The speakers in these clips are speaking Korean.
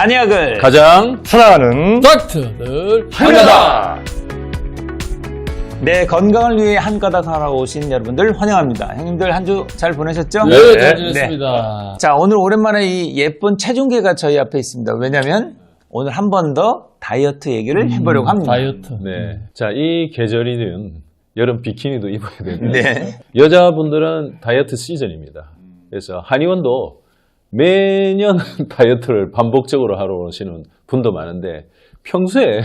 한의학을 가장 사랑하는 닥터들 한가다. 내 건강을 위해 한 가닥 하러 오신 여러분들 환영합니다. 형님들 한 주 잘 보내셨죠? 네, 네. 잘 지냈습니다. 자, 오늘 오랜만에 이 예쁜 체중계가 저희 앞에 있습니다. 왜냐면 오늘 한 번 더 다이어트 얘기를 해보려고 합니다. 다이어트. 네. 자, 이 계절이는 여름 비키니도 입어야 되고 네. 여자분들은 다이어트 시즌입니다. 그래서 한의원도 매년 다이어트를 반복적으로 하러 오시는 분도 많은데 평소에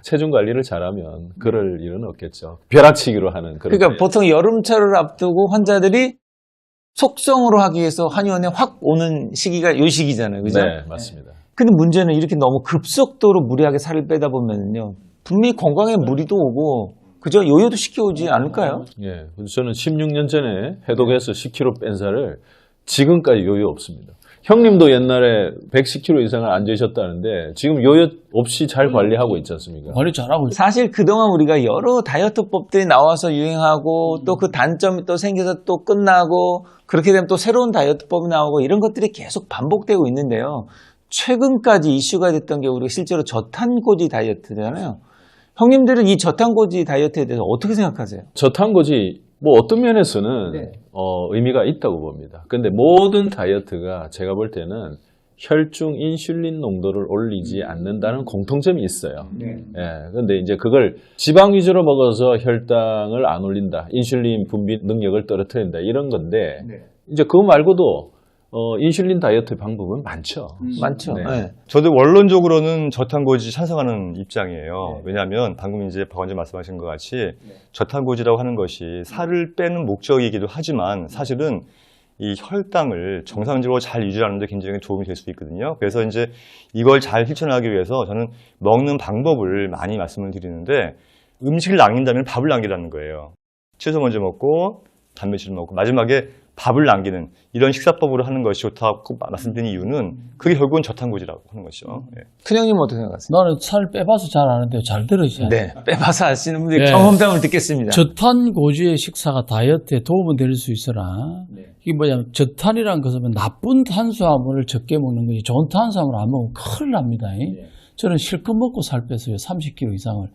체중 관리를 잘하면 그럴 일은 없겠죠. 벼락치기로 하는 그런. 그러니까 보통 여름철을 앞두고 환자들이 속성으로 하기 위해서 한의원에 확 오는 시기가 요 시기잖아요. 그죠? 네, 맞습니다. 근데 문제는 이렇게 너무 급속도로 무리하게 살을 빼다 보면요. 분명히 건강에 무리도 오고, 그죠? 요요도 쉽게 오지 않을까요? 예. 저는 16년 전에 해독해서 10kg 뺀 살을 지금까지 요요 없습니다. 형님도 옛날에 110kg 이상을 안 드셨다는데 지금 요요 없이 잘 관리하고 있지 않습니까? 관리 잘하고 있어. 사실 그동안 우리가 여러 다이어트법들이 나와서 유행하고 또 그 단점이 또 생겨서 또 끝나고 그렇게 되면 또 새로운 다이어트법이 나오고 이런 것들이 계속 반복되고 있는데요. 최근까지 이슈가 됐던 게 우리가 실제로 저탄고지 다이어트잖아요. 형님들은 이 저탄고지 다이어트에 대해서 어떻게 생각하세요? 저탄고지 뭐 어떤 면에서는 네. 의미가 있다고 봅니다. 근데 모든 다이어트가 제가 볼 때는 혈중 인슐린 농도를 올리지 않는다는 공통점이 있어요. 예, 근데 이제 그걸 지방 위주로 먹어서 혈당을 안 올린다, 인슐린 분비 능력을 떨어뜨린다 이런 건데 이제 그거 말고도 인슐린 다이어트 방법은 많죠. 많죠. 네. 네. 저도 원론적으로는 저탄고지 찬성하는 입장이에요. 왜냐하면 방금 이제 박 원장님 말씀하신 것 같이 저탄고지라고 하는 것이 살을 빼는 목적이기도 하지만 사실은 이 혈당을 정상적으로 잘 유지하는 데 굉장히 도움이 될 수 있거든요. 그래서 이제 이걸 잘 실천하기 위해서 저는 먹는 방법을 많이 말씀을 드리는데 음식을 남긴다면 밥을 남기라는 거예요. 채소 먼저 먹고 단백질 먹고 마지막에 밥을 남기는 이런 식사법으로 하는 것이 좋다고 말씀드린 이유는 그게 결국은 저탄고지라고 하는 것이죠. 예. 큰형님 어떻게 생각하세요? 나는 살 빼봐서 잘 아는데 잘 들으시죠. 네. 빼봐서 아시는 분들 네. 경험담을 듣겠습니다. 저탄고지의 식사가 다이어트에 도움은 될 수 있으나 이게 뭐냐면 저탄이라는 것은 나쁜 탄수화물을 적게 먹는 거지 좋은 탄수화물을 안 먹으면 큰일 납니다. 저는 실컷 먹고 살 뺐어요. 30kg 이상을.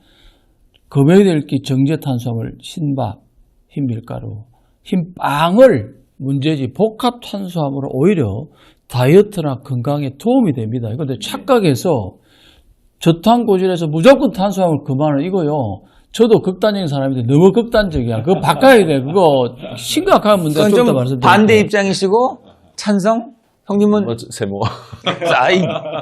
검해야 될 게 정제 탄수화물, 흰밥, 흰밀가루, 흰빵을 문제지 복합 탄수화물은 오히려 다이어트나 건강에 도움이 됩니다. 그런데 착각해서 저탄고지에서 무조건 탄수화물 그만은 이거요. 저도 극단적인 사람인데 너무 극단적이야. 그거 바꿔야 돼. 그거 심각한 문제가 그건 좀 더 좀 말씀드릴게요. 반대 입장이시고 찬성? 형님은 뭐 세모.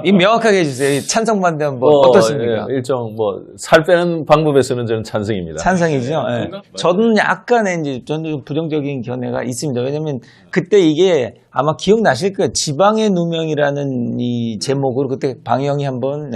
이 명확하게 해주세요. 이 찬성 반대 한번 어떻습니까? 예, 일정 살 빼는 방법에서는 저는 찬성입니다. 찬성이죠. 예. 저는 약간의 이제 저는 부정적인 견해가 있습니다. 왜냐면 그때 이게 아마 기억나실 거예요. 지방의 누명이라는 이 제목으로 그때 방영이 한번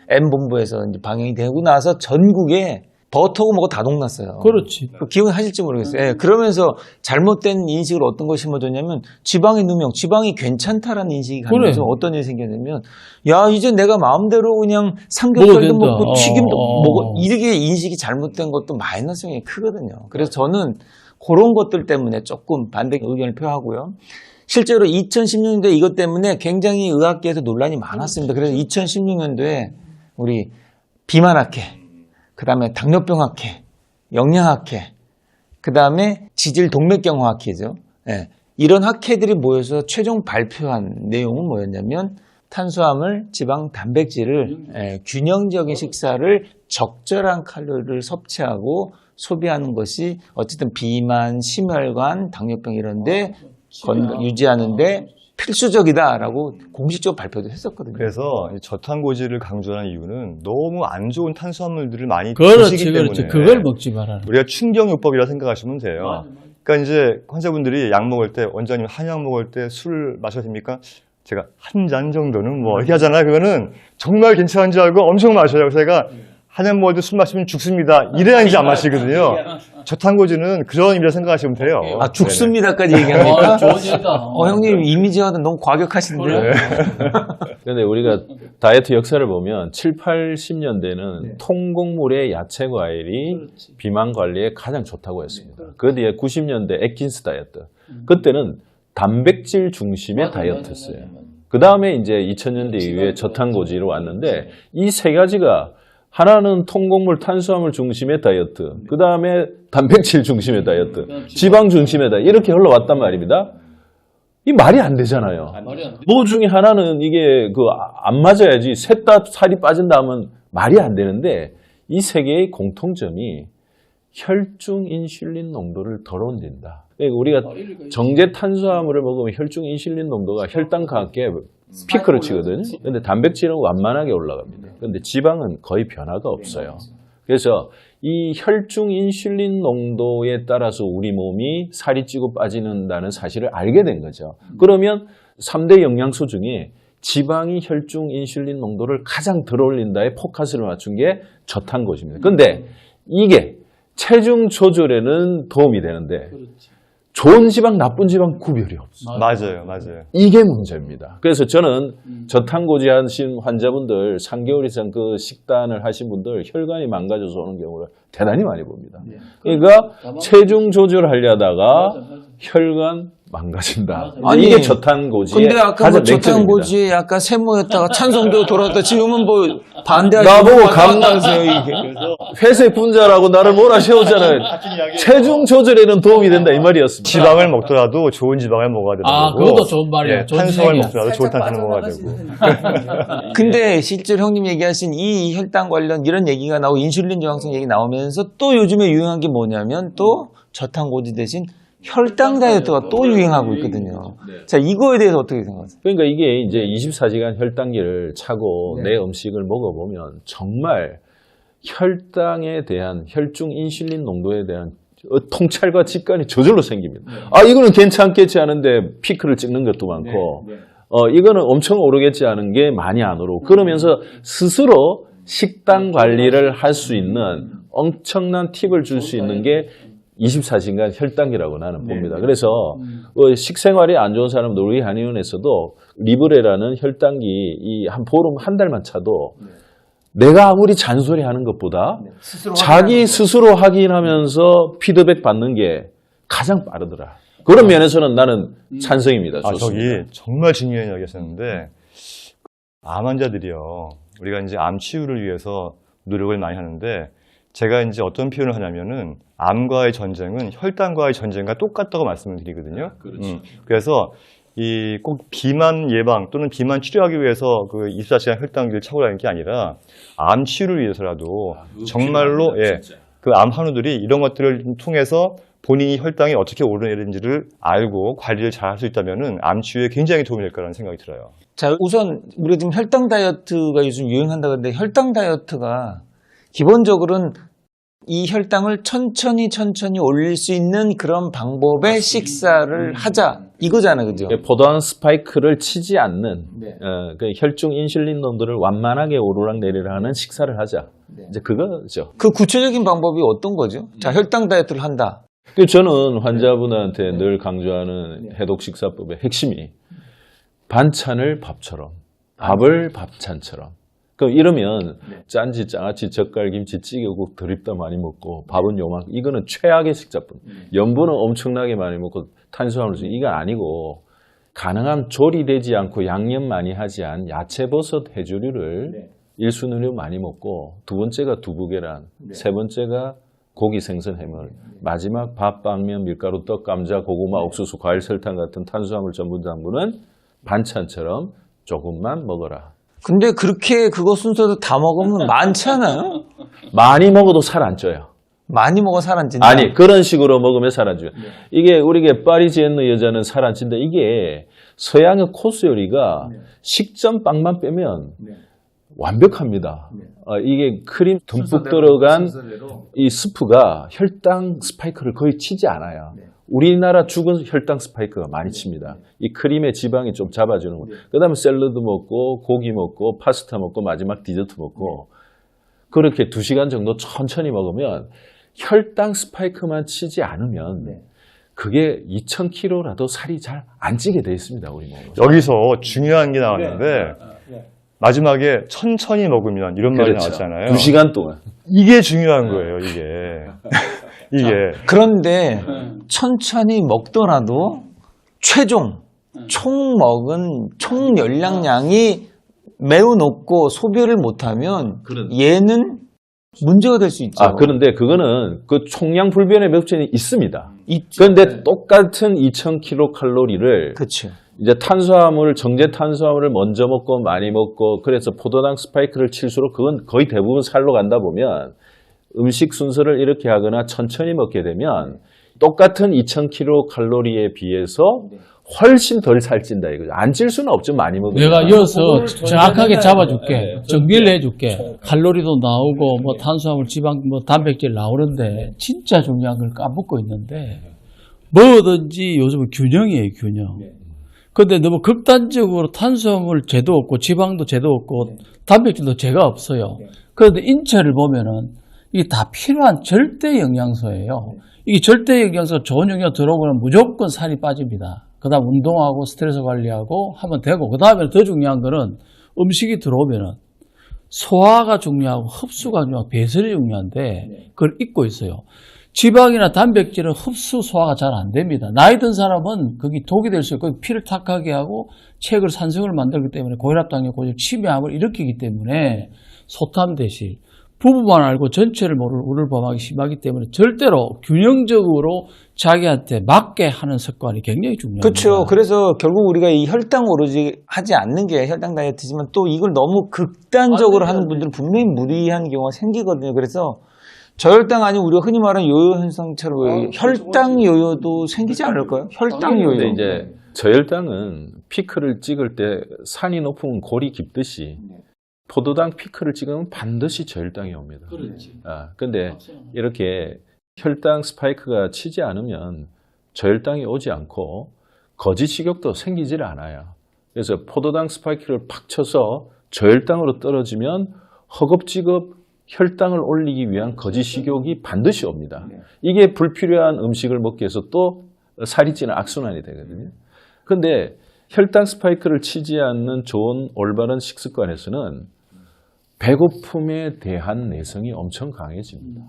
M본부에서 이제 방영이 되고 나서 전국에 버터고 뭐고 다 동났어요. 그렇지. 기억하실지 모르겠어요. 예, 그러면서 잘못된 인식을 어떤 것이 심어졌냐면 지방의 누명, 지방이 괜찮다라는 인식이 가면서 어떤 일이 생겼냐면 야 이제 내가 마음대로 그냥 삼겹살도 먹고 튀김도 먹고 이렇게 인식이 잘못된 것도 마이너스성이 크거든요. 그래서 저는 그런 것들 때문에 조금 반대 의견을 표하고요. 실제로 2016년도에 이것 때문에 굉장히 의학계에서 논란이 많았습니다. 그래서 2016년도에 우리 비만학회 그 다음에 당뇨병학회, 영양학회, 그 다음에 지질동맥경화학회죠. 예, 이런 학회들이 모여서 최종 발표한 내용은 뭐였냐면 탄수화물, 지방, 단백질을 균형적인 식사를 적절한 칼로리를 섭취하고 소비하는 것이 어쨌든 비만, 심혈관, 당뇨병 이런 데 건강 유지하는데 필수적이다라고 공식적으로 발표도 했었거든요. 그래서 이 저탄고지를 강조하는 이유는 너무 안 좋은 탄수화물들을 많이 그렇지, 드시기 때문에 그렇지. 그걸 먹지 말아라. 우리가 충격요법이라 생각하시면 돼요. 그러니까 이제 환자분들이 약 먹을 때 원장님 한약 먹을 때 술 마셔도 됩니까? 제가 한 잔 정도는 뭐 이렇게 하잖아요. 그거는 정말 괜찮은 줄 알고 엄청 마셔요. 그래서 제가 한약 먹을 때 술 마시면 죽습니다. 이래야 이제 안 마시거든요. 저탄고지는 그런 의미로 생각하시면 돼요. 아, 죽습니다까지 얘기합니까? 와, 좋아진다. 형님 이미지와는 너무 과격하신데요? 그런데 우리가 다이어트 역사를 보면 7, 80년대는 통곡물의 야채 과일이 비만 관리에 가장 좋다고 했습니다. 그 뒤에 90년대 애킨스 다이어트. 그때는 단백질 중심의 다이어트였어요. 그 다음에 이제 2000년대 이후에 저탄고지로 왔는데 이 세 가지가 하나는 통곡물, 탄수화물 중심의 다이어트, 그 다음에 단백질 중심의 다이어트, 지방 중심의 다이어트 이렇게 흘러왔단 말입니다. 이 말이 안 되잖아요. 뭐 중에 하나는 이게 안 맞아야지 셋 다 살이 빠진다 하면 말이 안 되는데 이 세 개의 공통점이 혈중 인슐린 농도를 덜 올린다. 그러니까 우리가 정제 탄수화물을 먹으면 혈중 인슐린 농도가 혈당과 함께 피크를 치거든요. 근데 단백질은 완만하게 올라갑니다. 근데 지방은 거의 변화가 없어요. 그래서 이 혈중 인슐린 농도에 따라서 우리 몸이 살이 찌고 빠지는다는 사실을 알게 된 거죠. 그러면 3대 영양소 중에 지방이 혈중 인슐린 농도를 가장 덜 올린다에 포커스를 맞춘 게 저탄고지입니다. 근데 이게 체중 조절에는 도움이 되는데 좋은 지방, 나쁜 지방 구별이 없어요. 맞아요. 이게 문제입니다. 그래서 저는 저탄고지 하신 환자분들 3개월 이상 그 식단을 하신 분들 혈관이 망가져서 오는 경우를 대단히 많이 봅니다. 그러니까 체중 조절하려다가 혈관 망가진다. 아니, 이게 저탄고지의 근데 아까 가장 뭐 맹점입니다. 저탄고지에 약간 세모였다가 찬성도 돌았다. 지금은 뭐 반대하시고 나보고 감나세요 이게. 회색 분자라고 나를 몰아세우잖아요. 체중 조절에는 도움이 된다 이 말이었습니다. 지방을 먹더라도 좋은 지방을 먹어야 되는 아, 거고. 그것도 좋은 말이야. 좋은 탄수화물 생각이야. 먹더라도 좋은 탄수화물 먹어야 되고. 근데 실제로 형님 얘기하신 이 혈당 관련 이런 얘기가 나오고 인슐린 저항성 얘기 나오면서 또 요즘에 유행한 게 뭐냐면 또 저탄고지 대신 혈당 다이어트가 또 유행하고 있거든요. 자, 이거에 대해서 어떻게 생각하세요? 그러니까 이게 이제 24시간 혈당계를 차고 내 음식을 먹어보면 정말 혈당에 대한 혈중 인슐린 농도에 대한 통찰과 직관이 저절로 생깁니다. 아, 이거는 괜찮겠지 하는데 피크를 찍는 것도 많고, 이거는 엄청 오르겠지 하는 게 많이 안 오르고, 그러면서 스스로 식단 관리를 할 수 있는 엄청난 팁을 줄 수 있는 게 24시간 혈당계라고 나는 봅니다. 그래서 식생활이 안 좋은 사람들 우리 한의원에서도 리브레라는 혈당기 이 한 보름 한 달만 차도 내가 아무리 잔소리하는 것보다 자기 스스로 확인하면서 피드백 받는 게 가장 빠르더라. 그런 면에서는 나는 찬성입니다. 아, 좋습니다. 저기 정말 중요한 이야기였었는데 암 환자들이요. 우리가 이제 암 치유를 위해서 노력을 많이 하는데 제가 이제 어떤 표현을 하냐면은 암과의 전쟁은 혈당과의 전쟁과 똑같다고 말씀을 드리거든요. 그래서 이 꼭 비만 예방 또는 비만 치료하기 위해서 그 24시간 혈당기를 차고 다니는 게 아니라 암 치유를 위해서라도 정말로 그 암 환우들이 이런 것들을 통해서 본인이 혈당이 어떻게 오르내리는지를 알고 관리를 잘 할 수 있다면은 암 치유에 굉장히 도움이 될 거라는 생각이 들어요. 자, 우선 우리가 지금 혈당 다이어트가 요즘 유행한다 그러는데 혈당 다이어트가 기본적으로는 이 혈당을 천천히 올릴 수 있는 그런 방법의 식사를 하자 이거잖아요, 그죠? 포도당 스파이크를 치지 않는 그 혈중 인슐린 농도를 완만하게 오르락내리락 하는 식사를 하자. 이제 그거죠. 그 구체적인 방법이 어떤 거죠? 자, 혈당 다이어트를 한다. 저는 환자분한테 늘 강조하는 해독 식사법의 핵심이 반찬을 밥처럼, 밥을 밥찬처럼. 그럼 이러면 짠지, 장아찌, 젓갈, 김치, 찌개국 드립다 많이 먹고 밥은 요만큼. 이거는 최악의 식사법. 염분은 엄청나게 많이 먹고 탄수화물 이건 아니고 가능한 조리되지 않고 양념 많이 하지 않은 야채버섯 해조류를 1순위로 많이 먹고 두 번째가 두부계란, 세 번째가 고기, 생선, 해물, 마지막 밥, 빵면, 밀가루, 떡, 감자, 고구마, 옥수수, 과일, 설탕 같은 탄수화물 전분 당분은 반찬처럼 조금만 먹어라. 근데 그렇게 그거 순서도 다 먹으면 많잖아요? 많이 먹어도 살 안 쪄요. 많이 먹어 살 안 찐다? 아니, 그런 식으로 먹으면 살 안 쪄요. 이게 우리가 파리지엔느 여자는 살 안 찐다. 이게 서양의 코스 요리가 식전 빵만 빼면 완벽합니다. 이게 크림 듬뿍 들어간 이 스프가 혈당 스파이크를 거의 치지 않아요. 우리나라 죽은 혈당 스파이크가 많이 칩니다. 이 크림의 지방이 좀 잡아주는 거. 그 다음에 샐러드 먹고 고기 먹고 파스타 먹고 마지막 디저트 먹고 그렇게 2시간 정도 천천히 먹으면 혈당 스파이크만 치지 않으면 그게 2000kg라도 살이 잘 안 찌게 돼 있습니다. 우리 몸은. 여기서 중요한 게 나왔는데 마지막에 천천히 먹으면 이런 말이 그렇죠. 나왔잖아요. 2시간 동안. 이게 중요한 거예요, 이게. 이게. 그런데 천천히 먹더라도 최종 총 먹은 총 열량량이 매우 높고 소비를 못하면 얘는 문제가 될 수 있죠. 그런데 그거는 그 총량 불변의 맥주는 있습니다. 그런데 똑같은 2,000kcal 그렇죠. 이제 정제 탄수화물을 먼저 먹고 많이 먹고 그래서 포도당 스파이크를 칠수록 그건 거의 대부분 살로 간다 보면 음식 순서를 이렇게 하거나 천천히 먹게 되면 똑같은 2,000kcal에 비해서 훨씬 덜 살찐다 이거죠. 안 찔 수는 없죠. 많이 먹으면. 내가 이어서 정확하게 잡아줄게. 정리를 해줄게. 칼로리도 나오고 뭐 탄수화물, 지방, 뭐 단백질 나오는데 진짜 중요한 걸 까먹고 있는데 뭐든지 요즘은 균형이에요. 균형. 근데 너무 극단적으로 탄수화물 제도 없고 지방도 제도 없고 단백질도 제가 없어요. 그런데 인체를 보면은 이게 다 필요한 절대 영양소예요. 이게 절대 영양소 좋은 영양 들어오면 무조건 살이 빠집니다. 그 다음 운동하고 스트레스 관리하고 하면 되고 그 다음에 더 중요한 거는 음식이 들어오면은 소화가 중요하고 흡수가 중요하고 배설이 중요한데 그걸 잊고 있어요. 지방이나 단백질은 흡수 소화가 잘 안 됩니다. 나이 든 사람은 그게 독이 될 수 있고 피를 탁하게 하고 체액을 산성을 만들기 때문에 고혈압, 당뇨, 고지혈, 치매암을 일으키기 때문에 소탐 대실 부부만 알고 전체를 모를 우울범하기 심하기 때문에 절대로 균형적으로 자기한테 맞게 하는 습관이 굉장히 중요합니다. 그렇죠. 그래서 결국 우리가 이 혈당 오로지 하지 않는 게 혈당 다이어트지만 또 이걸 너무 극단적으로 하는 분들은 분명히 무리한 경우가 생기거든요. 그래서 저혈당 아니면 우리가 흔히 말하는 요요 현상처럼 혈당 요요도 생기지 않을까요? 혈당 요요. 근데 이제 저혈당은 피크를 찍을 때 산이 높으면 골이 깊듯이 포도당 피크를 찍으면 반드시 저혈당이 옵니다. 그렇지. 근데 이렇게 혈당 스파이크가 치지 않으면 저혈당이 오지 않고 거짓 식욕도 생기질 않아요. 그래서 포도당 스파이크를 팍 쳐서 저혈당으로 떨어지면 허겁지겁 혈당을 올리기 위한 거짓 식욕이 반드시 옵니다. 이게 불필요한 음식을 먹기 위해서 또 살이 찌는 악순환이 되거든요. 근데 혈당 스파이크를 치지 않는 좋은 올바른 식습관에서는 배고픔에 대한 내성이 엄청 강해집니다.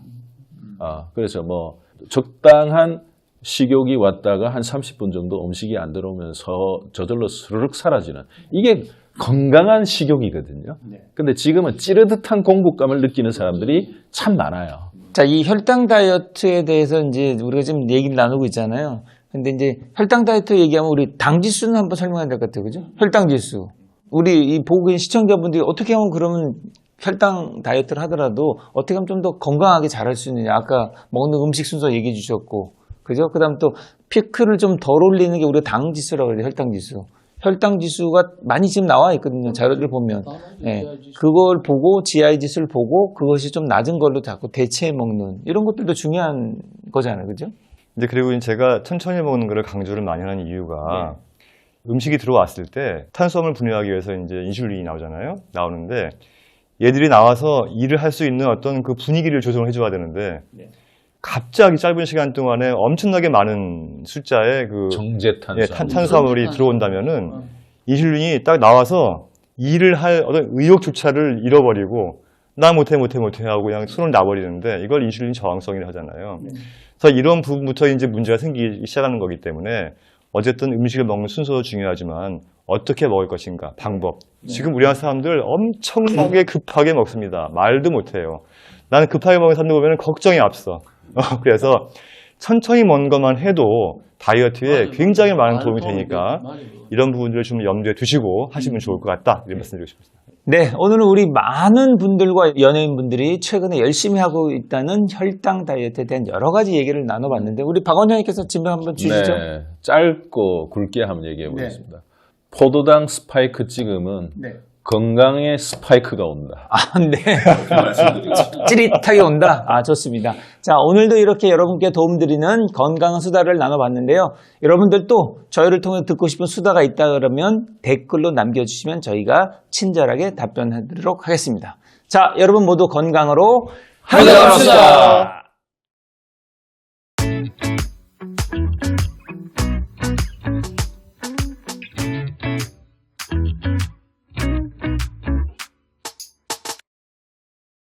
그래서 뭐 적당한 식욕이 왔다가 한 30분 정도 음식이 안 들어오면서 저절로 스르륵 사라지는 이게 건강한 식욕이거든요. 근데 지금은 찌르듯한 공복감을 느끼는 사람들이 참 많아요. 자, 이 혈당 다이어트에 대해서 이제 우리가 지금 얘기를 나누고 있잖아요. 근데 이제 혈당 다이어트 얘기하면 우리 당 지수는 한번 설명해야 될 것 같아요. 그죠? 혈당 지수. 우리 이 보고 계신 시청자분들이 어떻게 하면 그러면 혈당 다이어트를 하더라도 어떻게 하면 좀 더 건강하게 잘할 수 있느냐. 아까 먹는 음식 순서 얘기해 주셨고. 그죠? 그 다음 또 피크를 좀 덜 올리는 게 우리가 당 지수라고 그래요. 혈당 지수. 혈당 지수가 많이 지금 나와 있거든요. 자료를 보면. 예. 그걸 보고 GI 지수를 보고 그것이 좀 낮은 걸로 자꾸 대체해 먹는 이런 것들도 중요한 거잖아요. 그죠? 이제 그리고 제가 천천히 먹는 거를 강조를 많이 하는 이유가 음식이 들어왔을 때 탄수화물 분해하기 위해서 이제 인슐린이 나오는데 얘들이 나와서 일을 할 수 있는 어떤 그 분위기를 조성을 해줘야 되는데 갑자기 짧은 시간 동안에 엄청나게 많은 숫자의 그 정제 탄수화물이 들어온다면은 인슐린이 딱 나와서 일을 할 어떤 의욕조차를 잃어버리고 나 못해 하고 그냥 손을 놔버리는데 이걸 인슐린 저항성이라고 하잖아요. 그래서 이런 부분부터 이제 문제가 생기기 시작하는 거기 때문에 어쨌든 음식을 먹는 순서도 중요하지만 어떻게 먹을 것인가, 방법. 지금 우리나라 사람들 엄청나게 급하게 먹습니다. 말도 못해요. 나는 급하게 먹는 사람들 보면 걱정이 앞서. 그래서 천천히 먹는 것만 해도 다이어트에 굉장히 많은 도움이 되니까 이런 부분들을 좀 염두에 두시고 하시면 좋을 것 같다. 이런 말씀 드리고 싶습니다. 네, 오늘은 우리 많은 분들과 연예인분들이 최근에 열심히 하고 있다는 혈당 다이어트에 대한 여러 가지 얘기를 나눠봤는데 우리 박 원장님께서 질문 한번 주시죠. 네, 짧고 굵게 한번 얘기해 보겠습니다. 포도당 스파이크 찍으면 건강에 스파이크가 온다. 네. 찌릿하게 온다. 좋습니다. 자, 오늘도 이렇게 여러분께 도움드리는 건강한 수다를 나눠봤는데요. 여러분들도 저희를 통해 듣고 싶은 수다가 있다 그러면 댓글로 남겨주시면 저희가 친절하게 답변하도록 하겠습니다. 자, 여러분 모두 건강으로 합시다.